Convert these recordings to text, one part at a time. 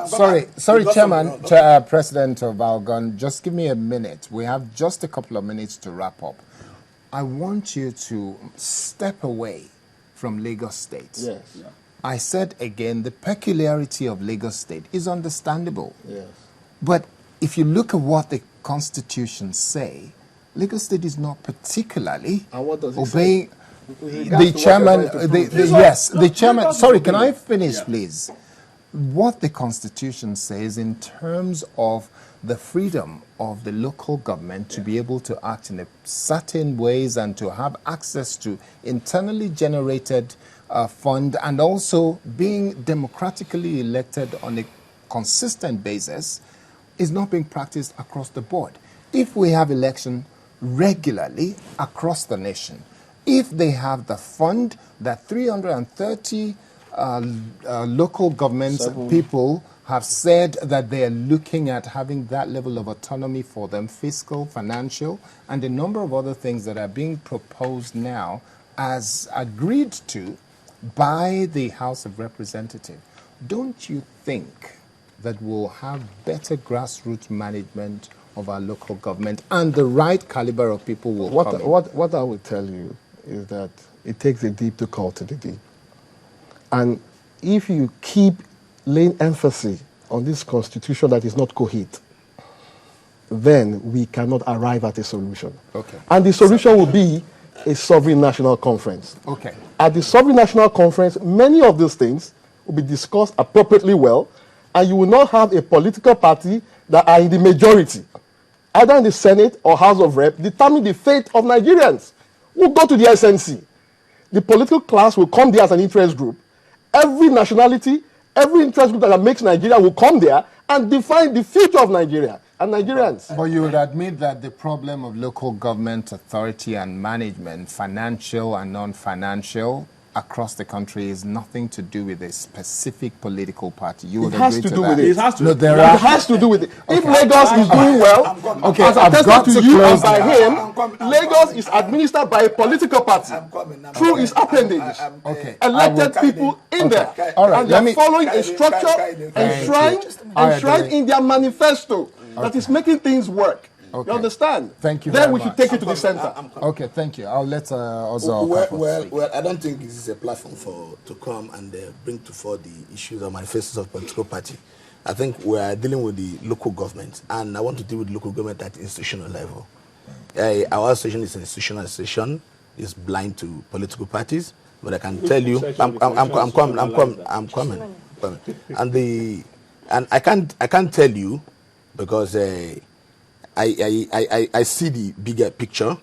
Sorry, Chairman, President of Algon, just give me a minute. We have just a couple of minutes to wrap up. I want you to step away from Lagos State. Yes. Yeah. I said again, the peculiarity of Lagos State is understandable. Yes. But if you look at what the Constitution say, Lagos State is not particularly obeying. The chairman, the chairman. Sorry, can I finish, please? What the Constitution says in terms of the freedom of the local government to be able to act in a certain ways and to have access to internally generated fund and also being democratically elected on a consistent basis is not being practiced across the board. If we have election regularly across the nation, if they have the fund that 330 local governments people have said that they are looking at having that level of autonomy for them, fiscal, financial, and a number of other things that are being proposed now as agreed to by the House of Representatives. Don't you think that we'll have better grassroots management of our local government and the right caliber of people will come in? What I would tell you is that it takes a deep to call to the deep. And if you keep laying emphasis on this constitution that is not coherent, then we cannot arrive at a solution. Okay. And the solution will be a sovereign national conference. Okay. At the sovereign national conference, many of these things will be discussed appropriately well, and you will not have a political party that are in the majority, either in the Senate or House of Rep, determine the fate of Nigerians. We'll go to the SNC. The political class will come there as an interest group. Every nationality, every interest group that makes Nigeria will come there and define the future of Nigeria and Nigerians. But you would admit that the problem of local government authority and management, financial and non-financial, across the country is nothing to do with a specific political party. You would agree to that? It has to do with it. No, it has to do with it. Okay. If Lagos is doing well, okay, as attested to you and by him, Lagos is administered by a political party through its appendage. Okay. Elected people in there. All right. And they're following a structure enshrined in their manifesto that is making things work. Okay. You understand? Thank you. Then we much. should take it to the center. Okay, thank you. I'll let Ozo. Well, I don't think this is a platform to come and bring to fore the issues or manifestos of political party. I think we are dealing with the local government, and I want to deal with local government at institutional level. Our association is an institutional association, is blind to political parties, but I can tell you, I'm coming. And I can't tell you because. I see the bigger picture,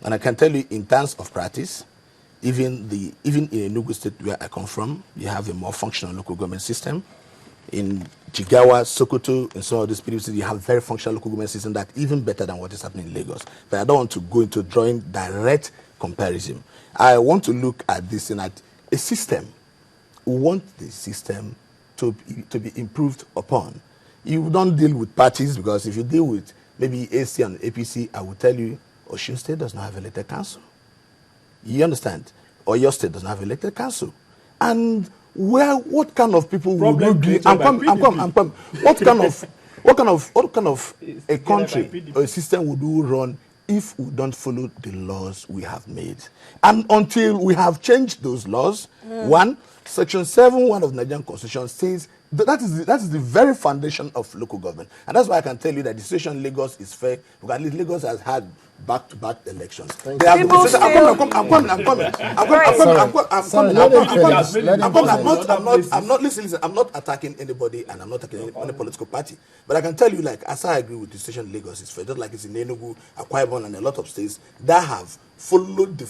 and I can tell you in terms of practice, even in Enugu State where I come from, you have a more functional local government system. In Jigawa, Sokoto, and some of these places, you have a very functional local government system that's even better than what is happening in Lagos. But I don't want to go into drawing direct comparison. I want to look at this in at a system. We want the system to be improved upon. You don't deal with parties, because if you deal with maybe AC and APC, I will tell you, Osun State does not have elected council. You understand? Or your state does not have elected council. And what kind of people will be? What kind of a country or a system would we run if we don't follow the laws we have made? And until we have changed those laws, Section 7(1) of the Nigerian Constitution says that is the very foundation of local government. And that's why I can tell you that the situation in Lagos is fair, because at least Lagos has had back-to-back elections. I'm not attacking anybody, and I'm not attacking any political party. But I can tell you, like, as I agree with the situation in Lagos is fair, just like it's in Enugu, Akwa Ibom, and a lot of states that have followed the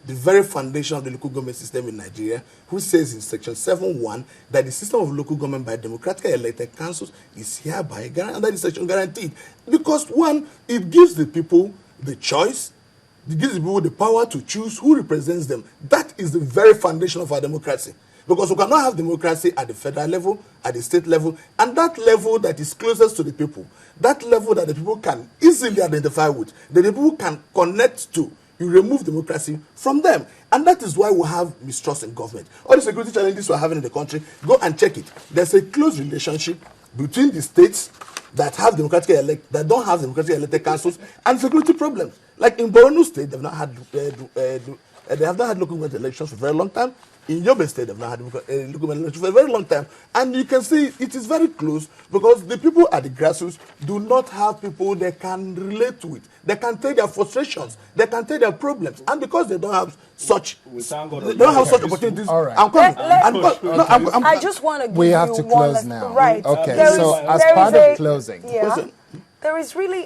very foundation of the local government system in Nigeria, who says in Section 7(1) that the system of local government by democratically elected councils is hereby under the section guaranteed. Because one, it gives the people the choice, it gives the people the power to choose who represents them. That is the very foundation of our democracy. Because we cannot have democracy at the federal level, at the state level, and that level that is closest to the people, that level that the people can easily identify with, that the people can connect to, you remove democracy from them. And that is why we have mistrust in government. All the security challenges we're having in the country, go and check it. There's a close relationship between the states that have that don't have democratically elected councils and security problems. Like in Borno State, they've not had they have not had local government elections for a very long time. In Yobe State, they've not had local government elections for a very long time. And you can see it is very close because the people at the grassroots do not have people they can relate to it. They can tell their frustrations. They can tell their problems. And because they don't have such, opportunities, all right. I'm coming. I just want to give we have you to one close now. Right. Okay, There so is- as there part is of a- closing, Yeah. There is really,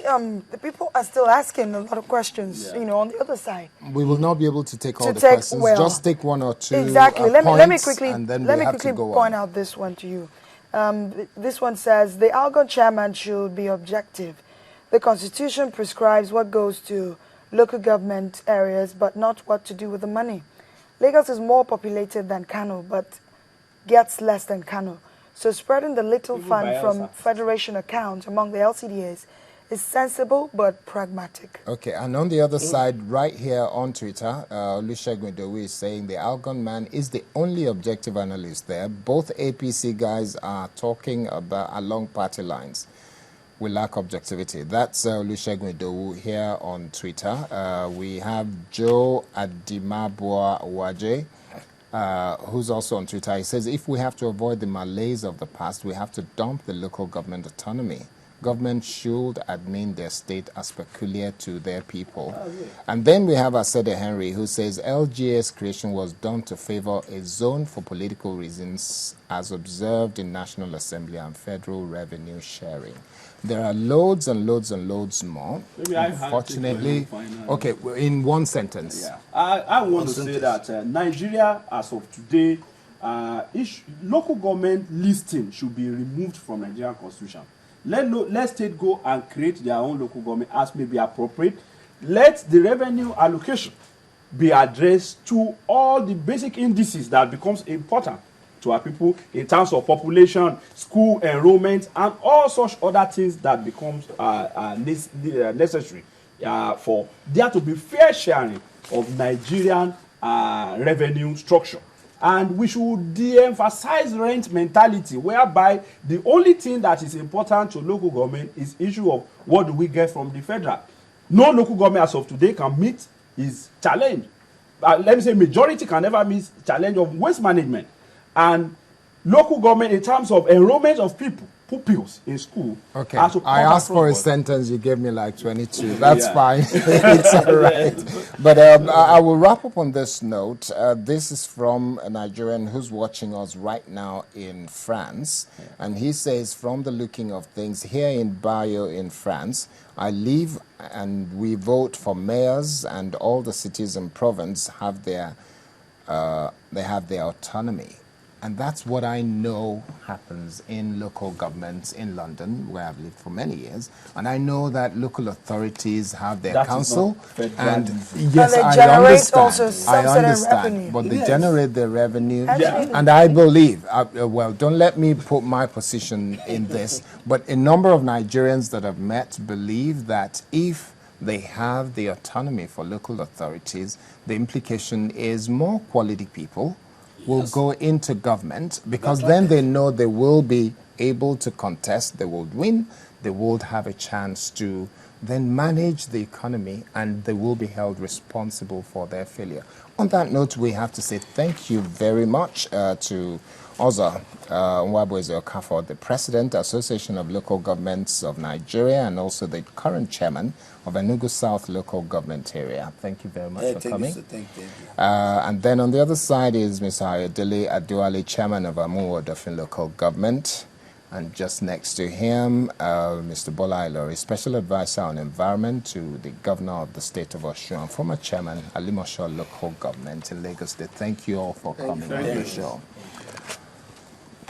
the people are still asking a lot of questions, on the other side. we will not be able to take all To the take- questions. well, Just take one or two Exactly. Let me points, quickly and then let we me have quickly to go point on. out this one to you. This one says the Algon chairman should be objective. The Constitution prescribes what goes to local government areas, but not what to do with the money. Lagos is more populated than Kano, but gets less than Kano. So spreading the little fund from federation accounts among the LCDAs is sensible but pragmatic. Okay, and on the other side, right here on Twitter, Olusegun Idowu is saying the Algon man is the only objective analyst there. Both APC guys are talking about along party lines. We lack objectivity. That's Olusegun Idowu here on Twitter. We have Joe Adimabua Waje, who's also on Twitter. He says, if we have to avoid the malaise of the past, we have to dump the local government autonomy. Government should admin their state as peculiar to their people. And then we have Asede Henry, who says LGS creation was done to favor a zone for political reasons as observed in National Assembly and federal revenue sharing. There are loads and loads and loads more. Maybe I Unfortunately, okay, in one sentence. Yeah, I want to say that Nigeria, as of today, local government listing should be removed from Nigerian constitution. Let state go and create their own local government as may be appropriate. Let the revenue allocation be addressed to all the basic indices that becomes important to our people in terms of population, school enrollment, and all such other things that becomes necessary for there to be fair sharing of Nigerian revenue structure. And we should de-emphasize rent mentality, whereby the only thing that is important to local government is issue of what do we get from the federal. No local government as of today can meet his challenge. Let me say majority can never meet challenge of waste management. And local government in terms of enrollment of pupils in school. Okay, has to I cut asked for a across. sentence, you gave me like 22. That's Yeah. fine. It's all right. But I will wrap up on this note. This is from a Nigerian who's watching us right now in France. And he says, from the looking of things here in Bayeux in France, I live and we vote for mayors, and all the cities and province have their autonomy. And that's what I know happens in local governments in London, where I've lived for many years. And I know that local authorities have their That is council. not federalism. And yes, they I generate understand. also some I sort of understand. revenue. But they Yes. generate their revenue. Actually- And I believe, well, don't let me put my position in this, but a number of Nigerians that I've met believe that if they have the autonomy for local authorities, the implication is more quality people will go into government, because then they know they will be able to contest, they will win, they will have a chance to then manage the economy, and they will be held responsible for their failure. On that note, we have to say thank you very much to Oza Nwabueze Okafor, the President, Association of Local Governments of Nigeria, and also the current Chairman of Enugu South Local Government Area. Thank you very much for coming. Thank you. And then on the other side is Mr. Ayodele Aduale, Chairman of Amuwo Odofin Local Government. And just next to him, Mr. Bola Ilori, Special Advisor on Environment to the Governor of the State of Osun, and former Chairman, Alimosho Local Government in Lagos State. Thank you all for coming on the show.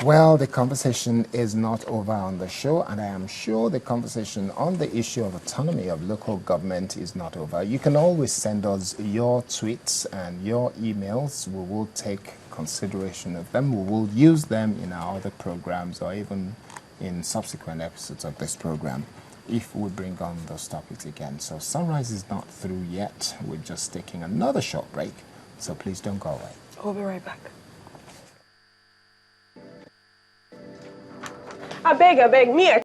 Well, the conversation is not over on the show, and I am sure the conversation on the issue of autonomy of local government is not over. You can always send us your tweets and your emails. We will take consideration of them. We will use them in our other programs or even in subsequent episodes of this program. if we bring on those topics again. So Sunrise is not through yet. We're just taking another short break. So please don't go away. We'll be right back. I beg, me.